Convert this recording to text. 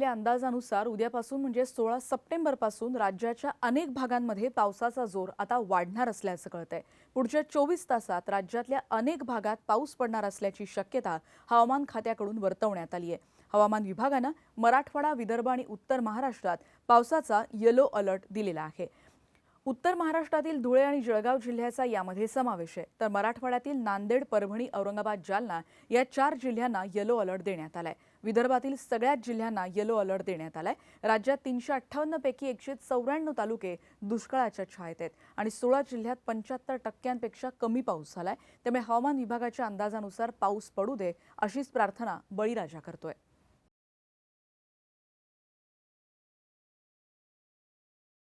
दिलेल्या अंदाजानुसार उद्यापासून म्हणजे 16 सप्टेंबरपासून राज्याच्या अनेक भागांमध्ये पावसाचा जोर आता वाढणार असल्याचं कळतंय। पुढच्या 24 तासात राज्यातल्या अनेक भागात पाऊस पडणार असल्याची शक्यता हवामान खात्याकडून वर्तवण्यात आली आहे। हवामान विभागानं मराठवाडा, विदर्भ आणि उत्तर महाराष्ट्रात पावसाचा येलो अलर्ट दिलेला आहे। उत्तर महाराष्ट्रातील धुळे आणि जळगाव जिल्ह्याचा यामध्ये समावेश आहे, तर मराठवाड्यातील नांदेड, परभणी, औरंगाबाद, जालना या 4 जिल्ह्यांना येलो अलर्ट देण्यात आलाय। विदर्भातील सगळ्याच जिल्ह्यांना येलो अलर्ट देण्यात आलाय। राज्यात 358 पैकी 194 तालुके दुष्काळाच्या छायेत आहेत आणि 16 जिल्ह्यात 75% कमी पाऊस झालाय। त्यामुळे हवामान विभागाच्या अंदाजानुसार पाऊस पडू दे अशीच प्रार्थना बळीराजा करतोय।